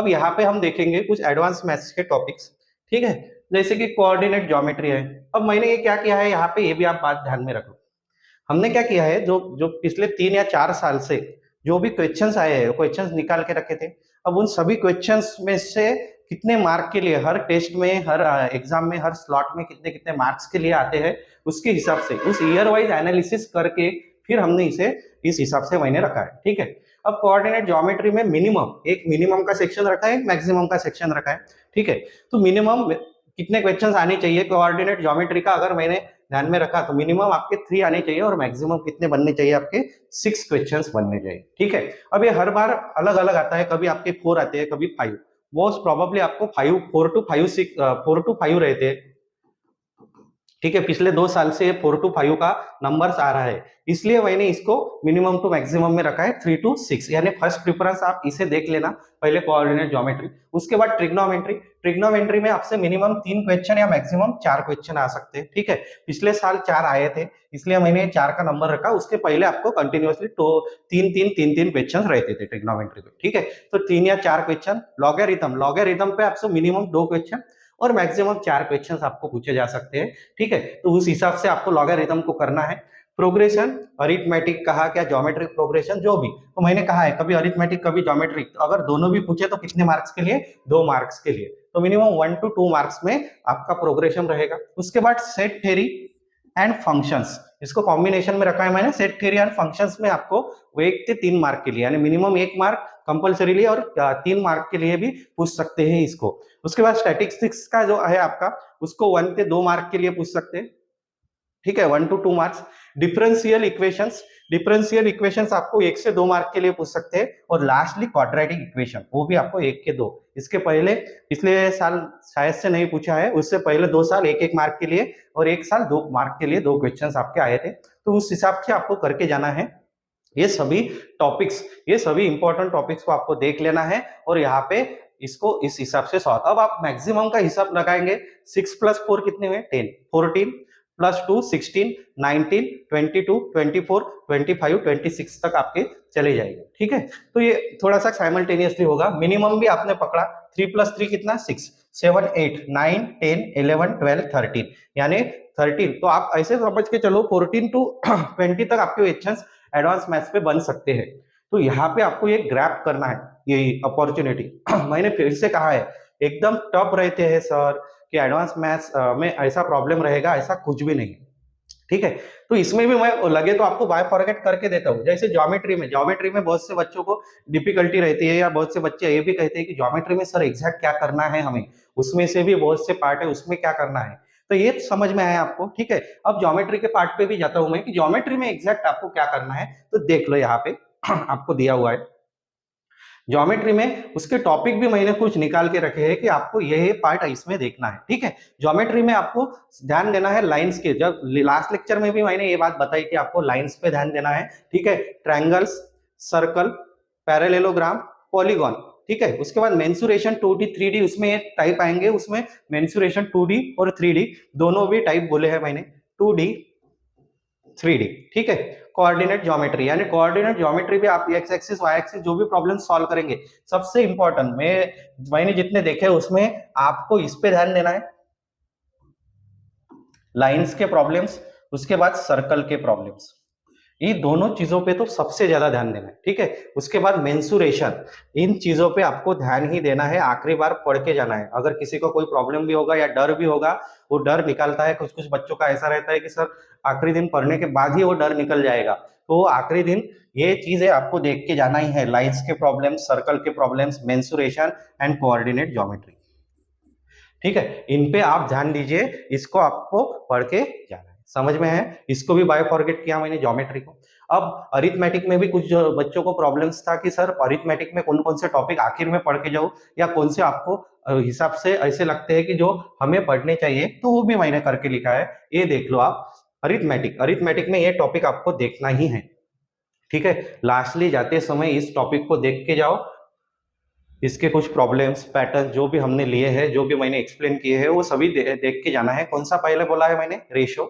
अब यहाँ पे हम देखेंगे कुछ एडवांस मैथ्स के टॉपिक्स, ठीक है, जैसे कि कोऑर्डिनेट ज्योमेट्री है। अब मैंने ये क्या किया है यहाँ पे, ये भी आप बात ध्यान में रखो। हमने क्या किया है, जो जो पिछले 3 या 4 साल से जो भी क्वेश्चंस आए हैं, क्वेश्चंस निकाल के रखे थे। अब उन सभी क्वेश्चंस में से कितने मार्क के लिए हर टेस्ट में, हर एग्जाम में, हर स्लॉट में कितने कितने मार्क्स के लिए आते हैं, उसके हिसाब से उस ईयर वाइज एनालिसिस करके फिर हमने इसे इस हिसाब से मैंने रखा है, ठीक है। अब कोऑर्डिनेट ज्योमेट्री में एक मिनिमम का सेक्शन रखा है, एक मैक्सिमम का सेक्शन रखा है, ठीक है। तो मिनिमम कितने क्वेश्चंस आने चाहिए कोऑर्डिनेट ज्योमेट्री का, अगर मैंने ध्यान में रखा तो मिनिमम आपके 3 आने चाहिए और मैक्सिमम कितने बनने चाहिए, आपके 6 क्वेश्चंस बनने चाहिए, ठीक है। अब ये हर बार अलग अलग आता है, कभी आपके 4 आते हैं, कभी 5। मोस्ट प्रोबेबली आपको 4 to 5 रहते हैं, ठीक है। पिछले 2 साल से 4 to 5 का नंबर्स आ रहा है, इसलिए मैंने इसको मिनिमम टू मैक्सिमम में रखा है 3 to 6, यानी फर्स्ट प्रेफरेंस आप इसे देख लेना पहले, कोऑर्डिनेट ज्योमेट्री। उसके बाद ट्रिग्नोमेट्री में आपसे मिनिमम 3 क्वेश्चन या मैक्सिमम 4 क्वेश्चन आ सकते हैं, ठीक है। पिछले साल 4 आए थे, इसलिए मैंने 4 का नंबर रखा। उसके पहले आपको कंटिन्यूअसली तो 3 क्वेश्चन रहते थे ट्रिग्नोमेट्री में, ठीक है। तो 3 या 4 क्वेश्चन। लॉगरिथम पे आपसे मिनिमम 2 क्वेश्चन और मैक्सिमम 4 क्वेश्चंस आपको पूछे जा सकते हैं, ठीक है। तो उस हिसाब से आपको लॉगरिथम को करना है। प्रोग्रेशन, अरिथमेटिक कहा क्या, ज्योमेट्रिक प्रोग्रेशन, जो भी, तो मैंने कहा है कभी अरिथमेटिक कभी ज्योमेट्रिक, अगर दोनों भी पूछे तो कितने मार्क्स के लिए, 2 मार्क्स के लिए। तो मिनिमम 1 to 2 मार्क्स में आपका प्रोग्रेशन रहेगा। उसके बाद सेट थ्योरी एंड फंक्शंस, इसको कॉम्बिनेशन में रखा है मैंने। सेट थ्योरी एंड फंक्शंस में आपको 1 से 3 मार्क के लिए, यानी मिनिमम 1 मार्क कंपल्सरीली और 3 मार्क के लिए भी पूछ सकते हैं इसको। उसके बाद स्टैटिस्टिक्स का जो है आपका, उसको 1 से 2 मार्क के लिए पूछ सकते हैं, ठीक है, 1 to 2 मार्क्स। डिफरेंशियल इक्वेशंस आपको 1 से 2 मार्क के लिए पूछ सकते हैं। और लास्टली क्वाड्रेटिक इक्वेशन, वो भी आपको 1 के 2। इसके पहले पिछले साल शायद से नहीं पूछा है, उससे पहले 2 साल 1 मार्क के लिए और 1 साल 2 मार्क के लिए 2 क्वेश्चंस आपके आए थे। तो उस हिसाब से आपको करके जाना है। ये सभी इंपॉर्टेंट टॉपिक्स को आपको देख लेना है और यहाँ पे इसको इस हिसाब से सॉल्व। अब आप मैक्सिमम का हिसाब लगाएंगे, 6 + 4 कितने हुए, 10, 14 + 2 16, 19, 22, 24, 25, 26 तक आपके चले जाएंगे, ठीक है। तो ये थोड़ा सा साइमल्टेनियसली होगा। मिनिमम भी आपने पकड़ा, 3 + 3 कितना, 6, 7, 8, 9, 10, 11, 12, 13, यानी 13। तो आप ऐसे समझ के चलो 14 to 20 तक आपके क्वेश्चंस एडवांस मैथ्स पे बन सकते हैं। तो यहाँ पे आपको ये ग्रैब करना है, ये अपॉर्चुनिटी। मैंने फिर से कहा है, एकदम टफ रहते हैं सर कि एडवांस मैथ्स में ऐसा प्रॉब्लम रहेगा, ऐसा कुछ भी नहीं, ठीक है। तो इसमें भी मैं लगे तो आपको बाय फॉरगेट करके देता हूँ। जैसे ज्योमेट्री में बहुत से बच्चों को डिफिकल्टी रहती है, या बहुत से बच्चे ये भी कहते हैं कि ज्योमेट्री में सर एग्जैक्ट क्या करना है हमें, उसमें से भी बहुत से पार्ट है, उसमें क्या करना है। तो ये समझ में आया आपको, ठीक है। अब ज्योमेट्री के पार्ट पे भी जाता हूं मैं कि ज्योमेट्री में एग्जैक्ट आपको क्या करना है। तो देख लो यहाँ पे आपको दिया हुआ है ज्योमेट्री में, उसके टॉपिक भी मैंने कुछ निकाल के रखे हैं कि आपको ये पार्ट इसमें देखना है, ठीक है। ज्योमेट्री में आपको ध्यान देना है लाइंस के, जब लास्ट लेक्चर में भी मैंने ये बात बताई कि आपको लाइंस पे ध्यान देना है, ठीक है। ट्रायंगल्स, सर्कल, पैरेललोग्राम, पॉलीगॉन, ठीक है। उसके बाद मेंसुरेशन 2D 3D, उसमें टाइप आएंगे, उसमें मेंसुरेशन 2D और 3D दोनों भी टाइप बोले हैं मैंने, 2D 3D, ठीक है। कोऑर्डिनेट ज्योमेट्री, यानी कोऑर्डिनेट ज्योमेट्री भी आप एक्स एक्सिस वाई एक्सिस जो भी प्रॉब्लम सॉल्व करेंगे, सबसे इंपॉर्टेंट मैंने जितने देखे उसमें आपको इस पे ध्यान देना है, लाइंस के प्रॉब्लम्स, उसके बाद सर्कल के प्रॉब्लम्स, ये दोनों चीजों पे तो सबसे ज्यादा ध्यान देना है, ठीक है। उसके बाद मेंसुरेशन, इन चीजों पे आपको ध्यान ही देना है, आखिरी बार पढ़ के जाना है। अगर किसी को कोई प्रॉब्लम भी होगा या डर भी होगा, वो डर निकलता है। कुछ कुछ बच्चों का ऐसा रहता है कि सर आखिरी दिन पढ़ने के बाद ही वो डर निकल जाएगा, तो आखिरी दिन ये चीजें आपको देख के जाना ही है, लाइन्स के प्रॉब्लम्स, सर्कल के problems, mensuration and coordinate geometry, ठीक है। इन पे आप ध्यान दीजिए, इसको आपको पढ़ के जाना है। समझ में है? इसको भी बाय फॉरगेट किया मैंने ज्योमेट्री को। अब अरिथमेटिक में भी कुछ बच्चों को प्रॉब्लम्स था कि सर अरिथमेटिक में कौन कौन से टॉपिक आखिर में पढ़ के जाऊं, या कौन से आपको हिसाब से ऐसे लगते हैं कि जो हमें पढ़ने चाहिए, तो वो भी मैंने करके लिखा है, ये देख लो आप। अरिथमेटिक में ये टॉपिक आपको देखना ही है, ठीक है। लास्टली जाते समय इस टॉपिक को देख के जाओ, इसके कुछ प्रॉब्लम्स, पैटर्न जो भी हमने लिए हैं, जो भी मैंने एक्सप्लेन किए हैं, वो सभी देख के जाना है। कौन सा पहले बोला है मैंने, रेशो,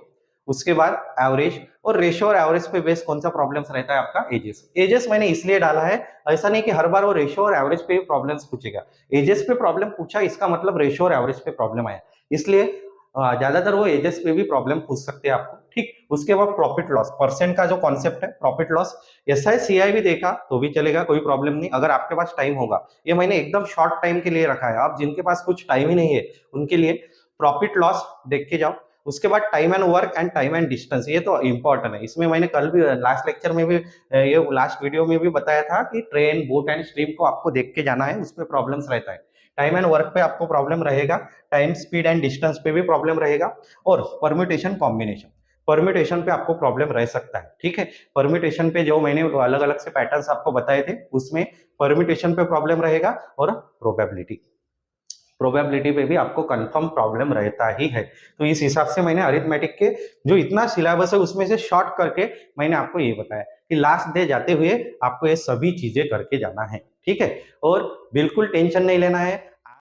उसके बाद एवरेज, और रेशियो और एवरेज पे बेस कौन सा प्रॉब्लम्स रहता है आपका, एजेस। एजेस मैंने इसलिए डाला है, ऐसा नहीं कि हर बार वो रेशियो और एवरेज पे प्रॉब्लम्स पूछेगा। एजेस पे प्रॉब्लम पूछा, इसका मतलब रेशियो और एवरेज पे प्रॉब्लम आया, इसलिए ज्यादातर वो एजेस पे भी प्रॉब्लम पूछ सकते हैं आपको। ठीक, उसके बाद प्रॉफिट लॉस, परसेंट का जो कॉन्सेप्ट है प्रॉफिट लॉस, एसआई सीआई भी देखा तो भी चलेगा, कोई प्रॉब्लम नहीं, अगर आपके पास टाइम होगा। ये मैंने एकदम शॉर्ट टाइम के लिए रखा है, आप जिनके पास कुछ टाइम ही नहीं है उनके लिए प्रॉफिट लॉस देख के जाओ। उसके बाद time and work and time and distance, ये तो इंपॉर्टेंट है। इसमें मैंने कल भी लास्ट लेक्चर में भी, ये लास्ट वीडियो में भी बताया था कि ट्रेन, बोट एंड स्ट्रीम को आपको देख के जाना है, उसमें प्रॉब्लम्स रहता है। टाइम एंड वर्क पे आपको प्रॉब्लम रहेगा, टाइम, स्पीड एंड डिस्टेंस पे भी प्रॉब्लम रहेगा, और परम्यूटेशन कॉम्बिनेशन, परम्यूटेशन पे आपको प्रॉब्लम रह सकता है। ठीक है, परम्यूटेशन पे जो मैंने अलग अलग से पैटर्न्स आपको बताए थे, उसमें परम्यूटेशन पे प्रॉब्लम रहेगा, और प्रोबेबिलिटी पे भी आपको कंफर्म प्रॉब्लम रहता ही है। तो इस हिसाब से मैंने अरिथमेटिक के जो इतना सिलेबस है उसमें से शॉर्ट करके मैंने आपको ये बताया कि लास्ट डे जाते हुए आपको ये सभी चीजें करके जाना है। ठीक है, और बिल्कुल टेंशन नहीं लेना है,